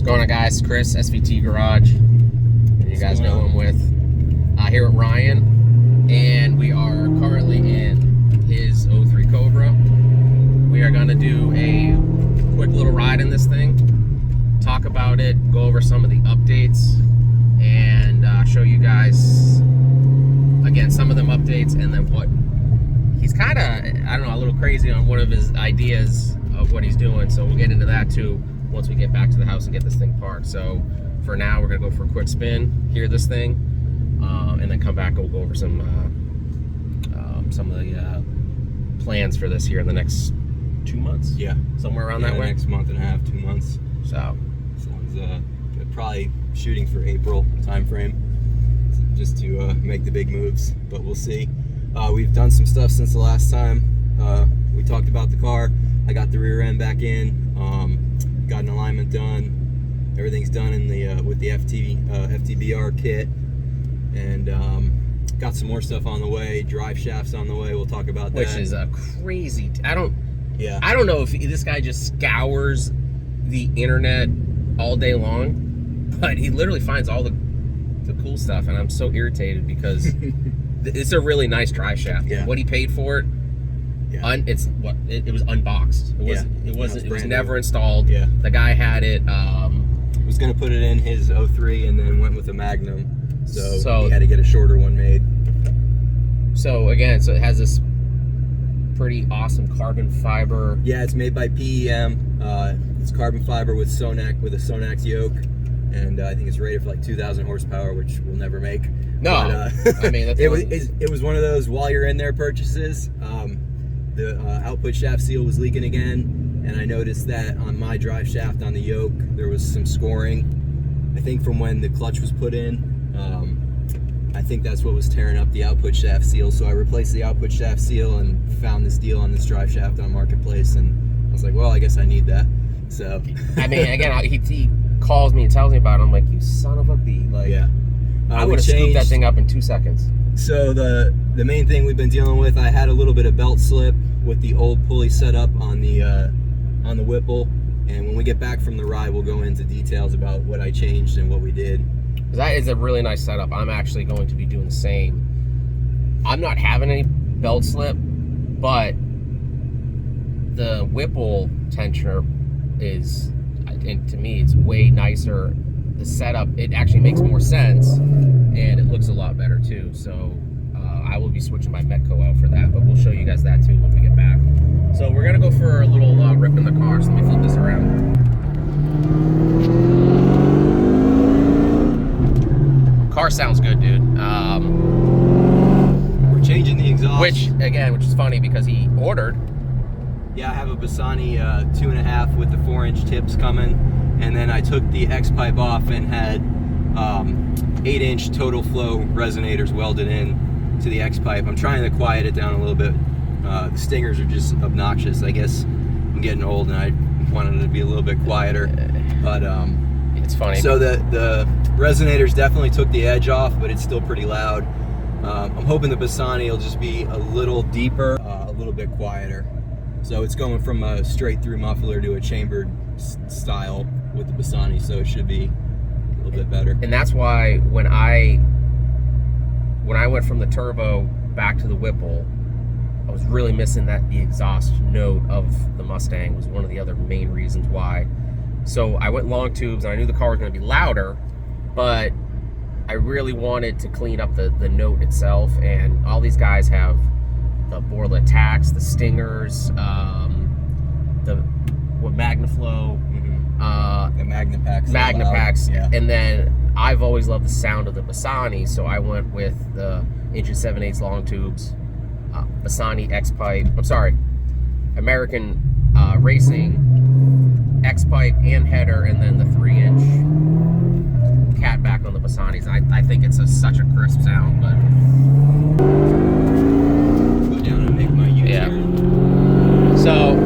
What's going on, guys? Chris, SVT Garage. You guys know who I'm with. Here at Ryan, and we are currently in his 03 Cobra. We are going to do a quick little ride in this thing, talk about it, go over some of the updates, and show you guys, again, some of them updates, and then what he's kind of, I don't know, a little crazy on one of his ideas of what he's doing, so we'll get into that too once we get back to the house and get this thing parked. So for now, we're gonna go for a quick spin, hear this thing, and then come back and we'll go over some of the plans for this here in the next 2 months. Yeah, somewhere around that way. Next month and a half, 2 months. So sounds probably shooting for April time frame, just to make the big moves. But we'll see. We've done some stuff since the last time we talked about the car. I got the rear end back in. Got an alignment done. Everything's done in the with the FTBR kit, and got some more stuff on the way. Drive shafts on the way. We'll talk about that. Which is a crazy. I don't know if this guy just scours the internet all day long, but he literally finds all the cool stuff, and I'm so irritated because it's a really nice drive shaft. Yeah. What he paid for it. Yeah. It was unboxed. It was never installed. Yeah. The guy had it. Was gonna put it in his 03 and then went with a Magnum. So he had to get a shorter one made. So again, it has this pretty awesome carbon fiber. Yeah, it's made by PEM. It's carbon fiber with a Sonax yoke, and I think it's rated for like 2,000 horsepower, which we'll never make. No, but, I mean that's it was one of those while you're in there purchases. The output shaft seal was leaking again, and I noticed that on my drive shaft on the yoke there was some scoring. I think from when the clutch was put in. I think that's what was tearing up the output shaft seal. So I replaced the output shaft seal and found this deal on this drive shaft on Marketplace, and I was like, well, I guess I need that. So I mean, again, he calls me and tells me about it. I'm like, you son of a bee! Like, yeah, I would have scooped that thing up in 2 seconds. So the main thing we've been dealing with, I had a little bit of belt slip with the old pulley setup on the Whipple, and when we get back from the ride, we'll go into details about what I changed and what we did. That is a really nice setup. I'm actually going to be doing the same. I'm not having any belt slip, but the Whipple tensioner is, and to me, it's way nicer. The setup, it actually makes more sense, and it looks a lot better too. So I will be switching my Metco out for that, but we'll show you guys that too when we get back. So we're gonna go for a little rip in the car. So let me flip this around. Car sounds good, dude. We're changing the exhaust. Which is funny because he ordered. Yeah, I have a Bassani 2.5 with the 4-inch tips coming, and then I took the X pipe off and had 8-inch total flow resonators welded in to the X pipe. I'm trying to quiet it down a little bit. The stingers are just obnoxious. I guess I'm getting old and I wanted it to be a little bit quieter, but it's funny. So the resonators definitely took the edge off, but it's still pretty loud. I'm hoping the Bassani will just be a little deeper, a little bit quieter. So it's going from a straight through muffler to a chambered style with the Bassani, so it should be a little bit better. And that's why when I went from the turbo back to the Whipple, I was really missing the exhaust note of the Mustang. Was one of the other main reasons why. So I went long tubes, and I knew the car was going to be louder, but I really wanted to clean up the note itself. And all these guys have the Borla Attacks, the Stingers, the Magnaflow, the Magnapacks. Magnapacks, yeah. And then I've always loved the sound of the Bassani, so I went with the 7/8 long tubes, Bassani X pipe. I'm sorry, American Racing X pipe and header, and then the 3-inch cat back on the Bassanis. I think it's such a crisp sound, but go down and make my U-turn. Yeah. So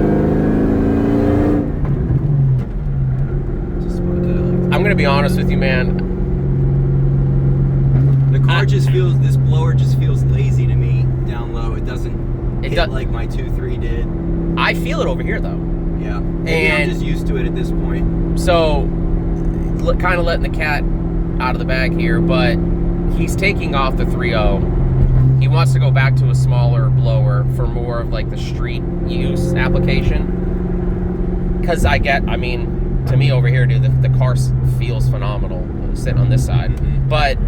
I'm gonna be honest with you, man. The car just feels, this blower just feels lazy to me down low. It doesn't hit like my 2.3 did. I feel it over here though. Yeah. Maybe I'm just used to it at this point. So kind of letting the cat out of the bag here, but he's taking off the 3.0. He wants to go back to a smaller blower for more of like the street use application. Because I mean, to me over here, dude, the car feels phenomenal sitting on this side. Mm-hmm. But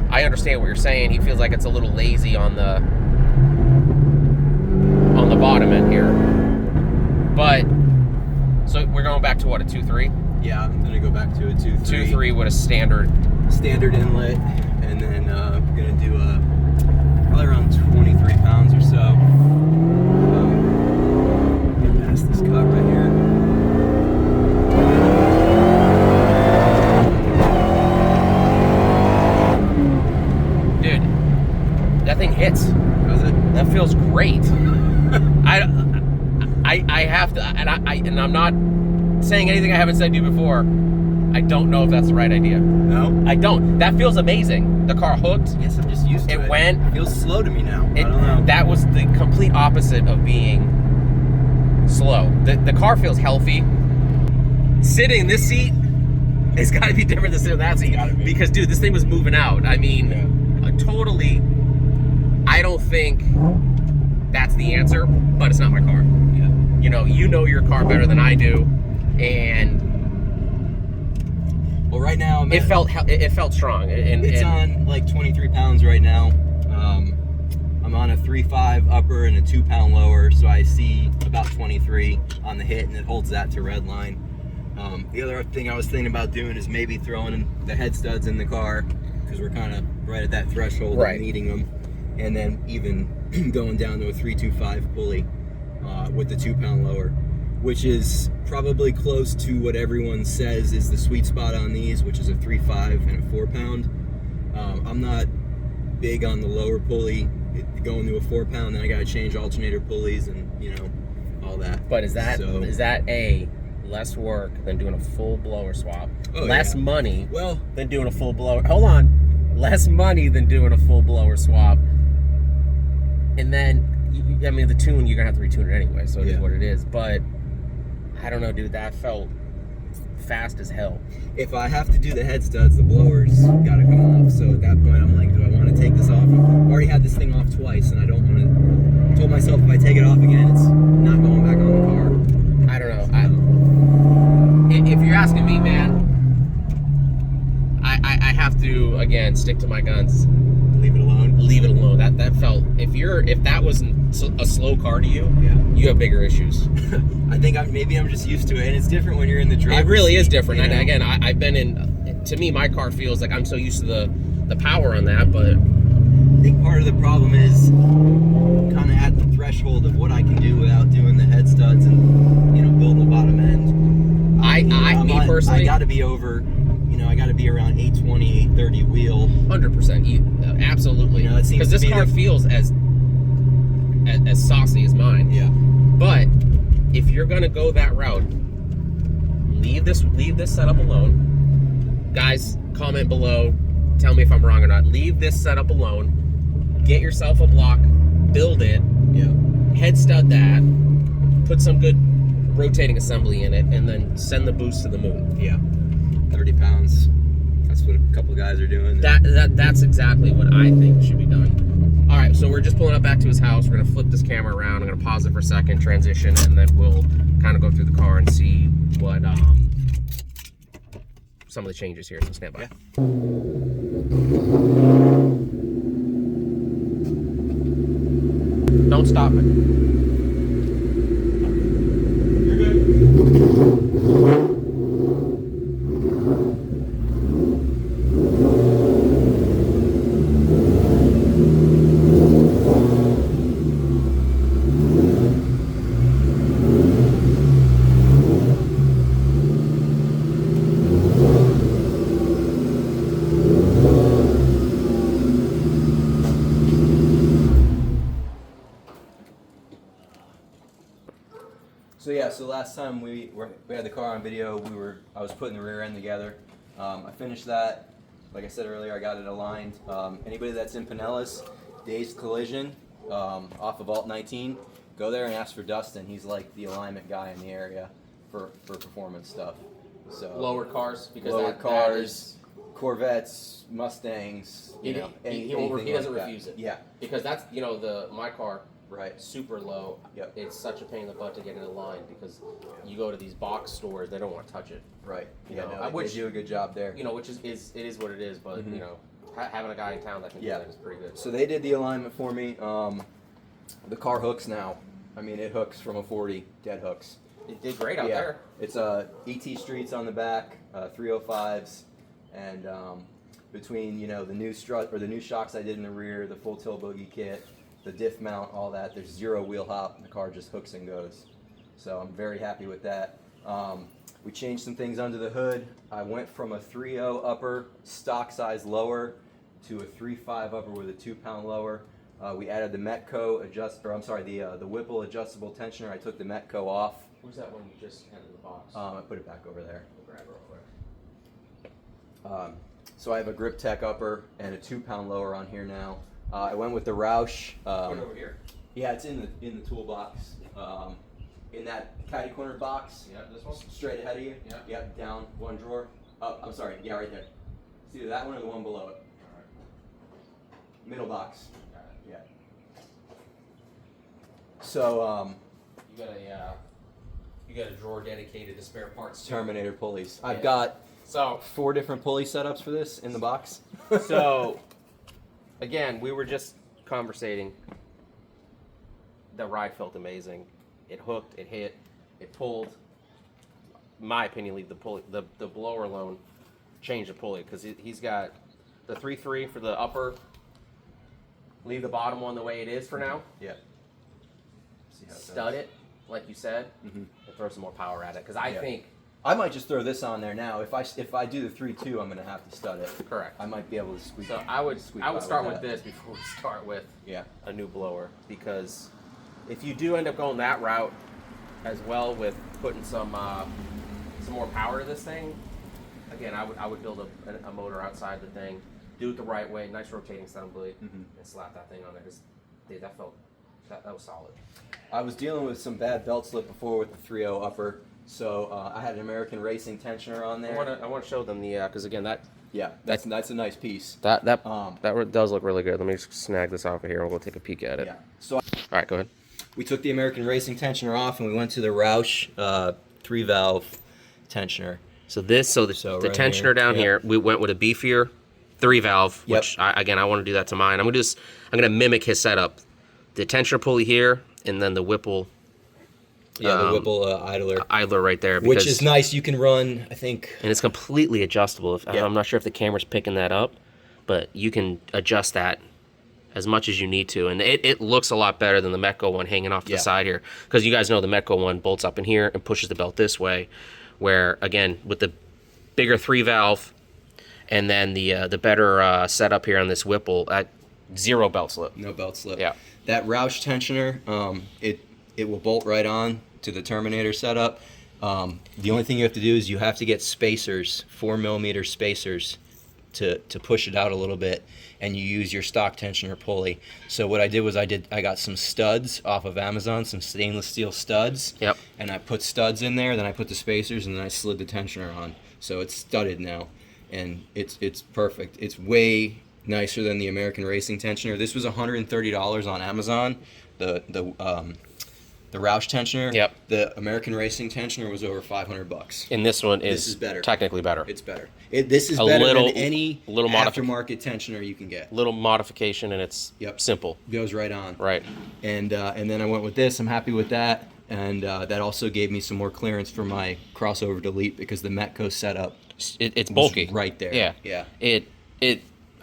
I understand what you're saying. He feels like it's a little lazy on the bottom end here. But so we're going back to what, a 2.3? Yeah, I'm gonna go back to a 2.3. 2.3 with a standard inlet, and then I'm gonna do probably around 23 pounds or so. Get past this cut right here. Dude, that thing hits. Does it? That feels great. I have to, and I'm not saying anything I haven't said to you before. I don't know if that's the right idea. No? I don't. That feels amazing. The car hooked. Yes, I'm just used to it. It went. It feels slow to me now. I don't know. That was the complete opposite of being slow. The car feels healthy. Sitting in this seat, it's got to be different than sitting in that seat. Because, dude, this thing was moving out. I mean, totally. I don't think that's the answer, but it's not my car. Yeah. You know your car better than I do, and well, right now it felt strong. It's on like 23 pounds right now. I'm on a 3.5 upper and a 2 pound lower, so I see about 23 on the hit, and it holds that to red line. The other thing I was thinking about doing is maybe throwing the head studs in the car, because we're kind of right at that threshold of needing them, and then even going down to a 3.25 pulley with the 2 pound lower, which is probably close to what everyone says is the sweet spot on these, which is a 3.5 and a 4 pound. I'm not big on the lower pulley going to a 4 pound, then I got to change alternator pulleys and all that. But is that less work than doing a full blower swap? Less money than doing a full blower. Hold on. Less money than doing a full blower swap. And then, I mean, the tune, you're going to have to retune it anyway, so it is what it is. But, I don't know, dude, that felt fast as hell. If I have to do the head studs, the blowers got to come off. So at that point, I'm like, do I want to take this off? I've already had this thing off twice, and I don't want to. I told myself if I take it off again, it's not going back on the car. I don't know. If you're asking me, man, I have to, again, stick to my guns. Leave it alone. Leave it alone. That felt. If that wasn't a slow car to you, you have bigger issues. I think maybe I'm just used to it, and it's different when you're in the driver's seat. It really is different. And again, I've been in. To me, my car feels like I'm so used to the power on that, but I think part of the problem is kind of at the threshold of what I can do without doing the head studs and building the bottom end. Me personally, I got to be over. I got to be around 820, 830 wheel. 100%. Absolutely. Because this car feels as saucy as mine. Yeah. But if you're gonna go that route, leave this setup alone. Guys, comment below. Tell me if I'm wrong or not. Leave this setup alone. Get yourself a block. Build it. Yeah. Head stud that. Put some good rotating assembly in it, and then send the boost to the moon. Yeah. 30 pounds. That's what a couple guys are doing. That's exactly what I think should be done. All right, so we're just pulling up back to his house. We're gonna flip this camera around. I'm gonna pause it for a second, transition, and then we'll kind of go through the car and see what some of the changes here. So stand by. Yeah. Don't stop it. You're good. So last time we had the car on video, I was putting the rear end together. I finished that. Like I said earlier, I got it aligned. Anybody that's in Pinellas, Dazed Collision, off of Alt 19, go there and ask for Dustin. He's like the alignment guy in the area for performance stuff. So lower cars because lower that cars, is, Corvettes, Mustangs. he, You know, he anything doesn't like that. refuse it. Yeah. Because that's my car. Right. Super low. Yep. It's such a pain in the butt to get in the line because you go to these box stores, they don't want to touch it. Right. You Yeah. know, No, they do a good job there. You know, which is what it is. But you know, having a guy in town that can do that is pretty good. So they did the alignment for me. The car hooks now. I mean, it hooks from a 40, dead hooks. It did great out there. It's ET Streets on the back, 305s, and between the new strut or the new shocks I did in the rear, the full tilt boogie kit, the diff mount, all that. There's zero wheel hop. The car just hooks and goes. So I'm very happy with that. We changed some things under the hood. I went from a 3.0 upper, stock size lower, to a 3.5 upper with a 2-pound lower. We added the Metco the Whipple adjustable tensioner. I took the Metco off. Who's that one you just had in the box? I put it back over there. We'll grab it real quick. So I have a Grip Tech upper and a 2-pound lower on here now. I went with the Roush. Put it over here. Yeah, it's in the toolbox. In that catty corner box. Yeah, this one. Straight ahead of you. Yeah. Yep, down one drawer. Oh, I'm sorry. Yeah, right there. It's either that one or the one below it. All right. Middle box. Got it. Yeah. So you got a drawer dedicated to spare parts too. Terminator pulleys. Yeah. I've got So 4 different pulley setups for this in the box. So, again, we were just conversating. The ride felt amazing. It hooked, it hit, it pulled. In my opinion, leave the pulley, the blower alone, change the pulley because he's got the 3.3 for the upper. Leave the bottom one the way it is for now. Yeah. See how Stud goes. it, like you said, and throw some more power at it. Because I think I might just throw this on there now. If I do the 3.2, I'm gonna have to stud it. correct. I might be able to squeak. So I would by start with that. this before we start with Yeah. a new blower, because if you do end up going that route as well with putting some more power to this thing, again, I would build a motor outside the thing, do it the right way, nice rotating sound blade, and slap that thing on it. Dude, that was solid. I was dealing with some bad belt slip before with the 3.0 upper, so I had an American Racing tensioner on there. I want to show them the because again that's a nice piece. that does look really good. Let me just snag this off of here. We'll take a peek at it. Yeah. So All right, go ahead. we took the American Racing tensioner off and we went to the Roush 3-valve tensioner. So the right tensioner here. down Yep. here, we went with a beefier 3-valve, Yep. which I want to do that to mine. I'm gonna mimic his setup. The tensioner pulley here, and then the Whipple. The Whipple idler. Right there, Which is nice. You can run, I think. and it's completely adjustable. Yeah. I'm not sure if the camera's picking that up, but you can adjust that as much as you need to, and it looks a lot better than the Metco one hanging off to the side here, because you guys know the Metco one bolts up in here and pushes the belt this way, where again with the bigger 3-valve, and then the better setup here on this Whipple at 0 belt slip. No belt slip. Yeah. That Roush tensioner, it will bolt right on to the Terminator setup. The only thing you have to do is you have to get spacers, 4mm spacers, to push it out a little bit, and you use your stock tensioner pulley. So what I did was I got some studs off of Amazon, some stainless steel studs. Yep. And I put studs in there, then I put the spacers, and then I slid the tensioner on. So it's studded now, and it's perfect. It's way nicer than the American Racing tensioner. This was $130 on Amazon. The Roush tensioner. Yep. The American Racing tensioner was over $500. And this one This is better. technically better. It's better. This is better than any aftermarket tensioner you can get. Little modification, and it's simple. Goes right on. Right. And then I went with this. I'm happy with that. And that also gave me some more clearance for my crossover delete, because the Metco setup It's bulky. right there. Yeah. Yeah. It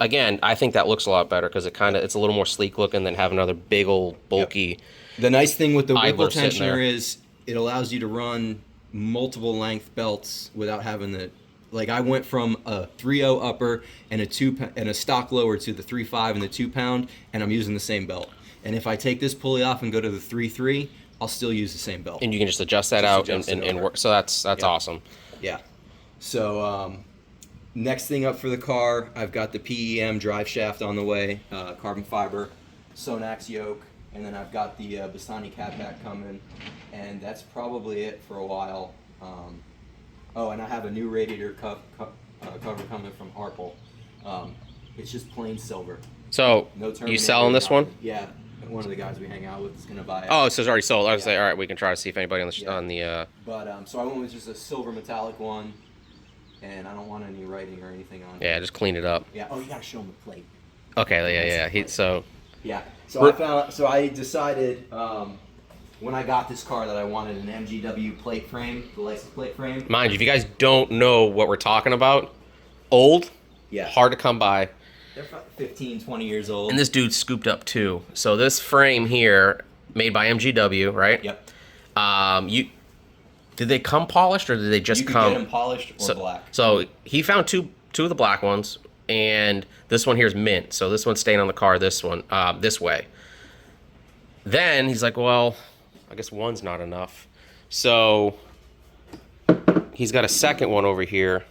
again, I think that looks a lot better because it's a little more sleek looking than having another big old bulky. The nice thing with the Whipple idler sitting there. tensioner is it allows you to run multiple length belts without having the. Like I went from a 3.0 upper and a stock lower to the 3.5 and the 2-pound, and I'm using the same belt. And if I take this pulley off and go to the 3.3, I'll still use the same belt. And you can just adjust that out and work. So that's awesome. Yeah. So next thing up for the car, I've got the PEM drive shaft on the way, carbon fiber, Sonax yoke, and then I've got the Bastani cat pack coming, and that's probably it for a while. Oh, and I have a new radiator cover coming from Harple. It's just plain silver. So No you selling this one? Yeah, one of the guys we hang out with is gonna buy it. Oh, so it's already sold. I was say, all right, we can try to see if anybody on the. But so I went with just a silver metallic one, and I don't want any writing or anything on it. Yeah, just clean it up. Yeah. Oh, you gotta show him the plate. Okay. Yeah. So I decided when I got this car that I wanted an MGW plate frame, the license plate frame. Mind you, if you guys don't know what we're talking about, old, hard to come by. They're 15, 20 years old. And this dude scooped up too. So this frame here, made by MGW, right? Yep. Did they come polished or did they just come? You can get them polished or black. So he found two of the black ones, and this one here is mint. So this one's staying on the car. This one, this way. Then he's like, well, I guess one's not enough. So he's got a second one over here.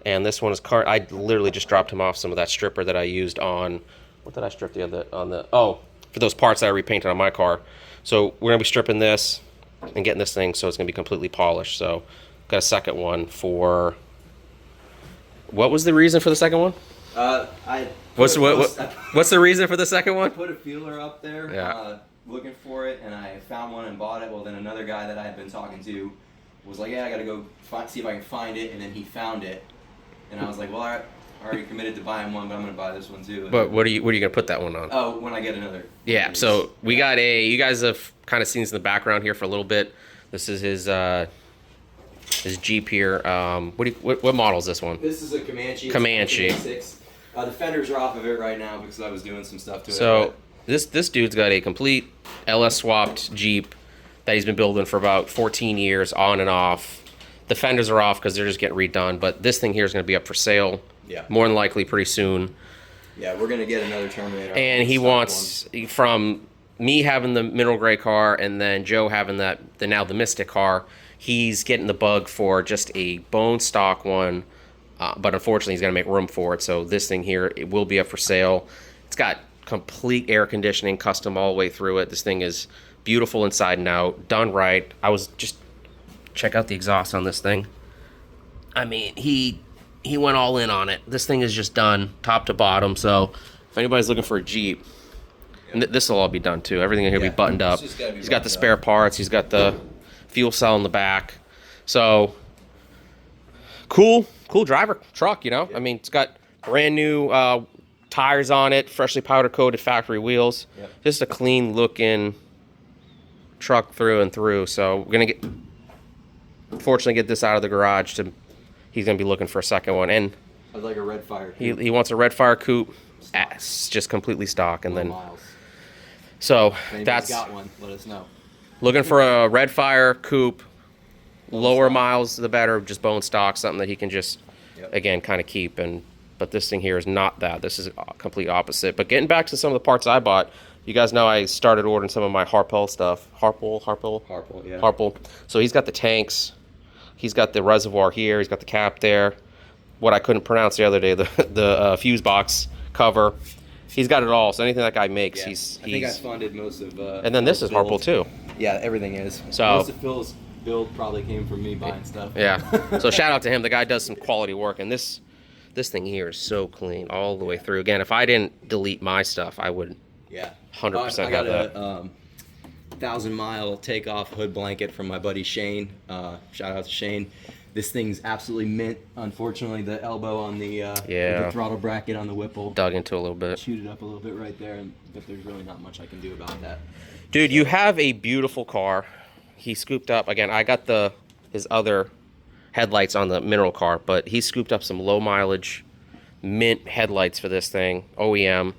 And this one is I literally just dropped him off some of that stripper that I used on, what did I strip for those parts that I repainted on my car. So we're gonna be stripping this and getting this thing so it's gonna be completely polished. So got a second one for, what was the reason for the second one? What's the reason for the second one? I put a feeler up there, looking for it, and I found one and bought it. Well, then another guy that I had been talking to was like, yeah, I gotta go see if I can find it, and then he found it. And I was like, well, I already committed to buying one, but I'm going to buy this one too. But what are you going to put that one on? Oh, when I get another. Yeah, so we got you guys have kind of seen this in the background here for a little bit. This is his Jeep here. What model is this one? This is a Comanche. Comanche. The fenders are off of it right now because I was doing some stuff to it. So this dude's got a complete LS swapped Jeep that he's been building for about 14 years on and off. The fenders are off because they're just getting redone, but this thing here is going to be up for sale. Yeah. More than likely pretty soon. Yeah, we're going to get another Terminator. And he wants, from me having the mineral gray car and then Joe having the Mystic car, he's getting the bug for just a bone stock one, but unfortunately he's going to make room for it. So this thing here, it will be up for sale. It's got complete air conditioning, custom all the way through it. This thing is beautiful inside and out, done right. I was just... Check out the exhaust on this thing. I mean, he went all in on it. This thing is just done top to bottom. So if anybody's looking for a Jeep, and this will all be done too. Everything here will be buttoned up. He's got the spare parts. He's got the fuel cell in the back. So cool driver truck, you know. I mean, it's got brand new tires on it, freshly powder coated factory wheels. Just a clean looking truck through and through. So we're gonna fortunately get this out of the garage. He's gonna be looking for a second one, and I'd like a red fire coupe. He wants a red fire coupe, just completely stock, and then miles. So if that's got one. Let us know. Looking for a red fire coupe, lower miles the better, just bone stock, something that he can just again kind of keep. But this thing here is not that. This is a complete opposite. But getting back to some of the parts I bought. You guys know I started ordering some of my Harple stuff. Harple, yeah. Harple. So he's got the tanks. He's got the reservoir here. He's got the cap there. What I couldn't pronounce the other day, the fuse box cover. He's got it all. So anything that guy makes, I think I funded most of. And then this is Harple too. Yeah, everything is. So most of Phil's build probably came from me buying stuff. Yeah. So shout out to him. The guy does some quality work, and this thing here is so clean all the way through. Again, if I didn't delete my stuff, I would. Yeah. 100% have that. 1,000-mile takeoff hood blanket from my buddy Shane. Shout out to Shane. This thing's absolutely mint. Unfortunately, the elbow on the throttle bracket on the Whipple dug into a little bit. Chewed it up a little bit right there, but there's really not much I can do about that. Dude, you have a beautiful car. He scooped up again. I got his other headlights on the mineral car, but he scooped up some low mileage mint headlights for this thing, OEM.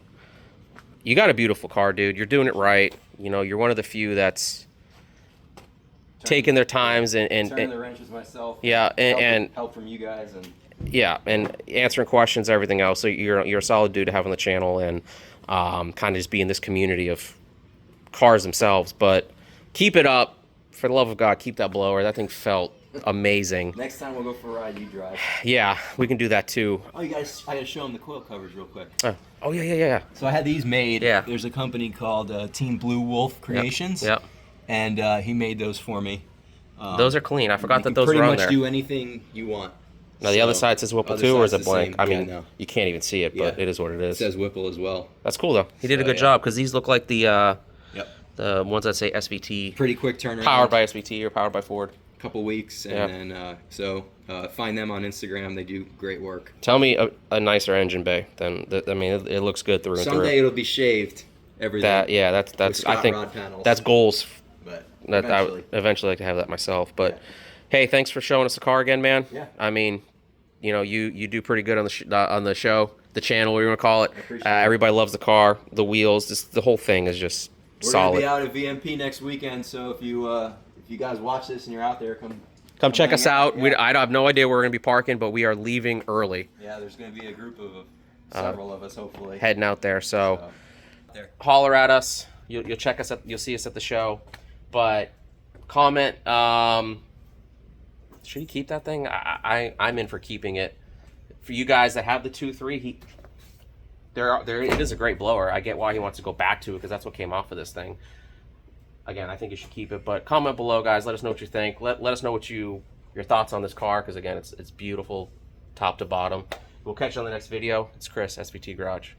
You got a beautiful car, dude. You're doing it right. You know, you're one of the few that's taking their times and turning the wrenches myself. Yeah, and help from you guys and answering questions, everything else. So you're a solid dude to have on the channel, and kind of just be in this community of cars themselves. But keep it up, for the love of God. Keep that blower. That thing felt amazing. Next time we'll go for a ride, you drive. Yeah, we can do that too. Oh, I gotta show them the coil covers real quick. Oh yeah. So I had these made. Yeah. There's a company called Team Blue Wolf Creations. Yep. And he made those for me. Those are clean. I forgot you that can those pretty were on much there. do anything you want. Now the other side says Whipple other too, or is side's it the blank? same. I Yeah, mean, no. you can't even see it, but Yeah. it is what it It is. says Whipple as well. That's cool though. He did a So, good yeah. job because these look like the Yep. ones that say SVT, Pretty quick turnaround. powered by SVT or powered by Ford. Couple weeks, and then find them on Instagram. They do great work. Tell me a nicer engine bay than I mean, it looks good through and through. Someday it'll be shaved. Everything. That's I Scott think rod panels. that's goals. But That I eventually. would eventually like to have that myself. But Yeah. hey, thanks for showing us the car again, man. Yeah. I mean, you know, you do pretty good on the show, the channel, whatever you want to call it. appreciate it. Everybody loves the car, the wheels, just the whole thing is just We're solid. gonna be out at VMP next weekend, so if you guys watch this and you're out there, Come check hang us out. Yeah. I have no idea where we're gonna be parking, but we are leaving early, Yeah, there's gonna be a group of several of us, hopefully. heading out there. So There. holler at us. You'll check us. You'll see us at the show. But comment. Should he keep that thing? I'm in for keeping it. For you guys that have the 2.3, it is a great blower. I get why he wants to go back to it because that's what came off of this thing. Again, I think you should keep it. But comment below, guys. Let us know what you think. Let us know what your thoughts on this car because again, it's beautiful, top to bottom. We'll catch you on the next video. It's Chris, SVT Garage.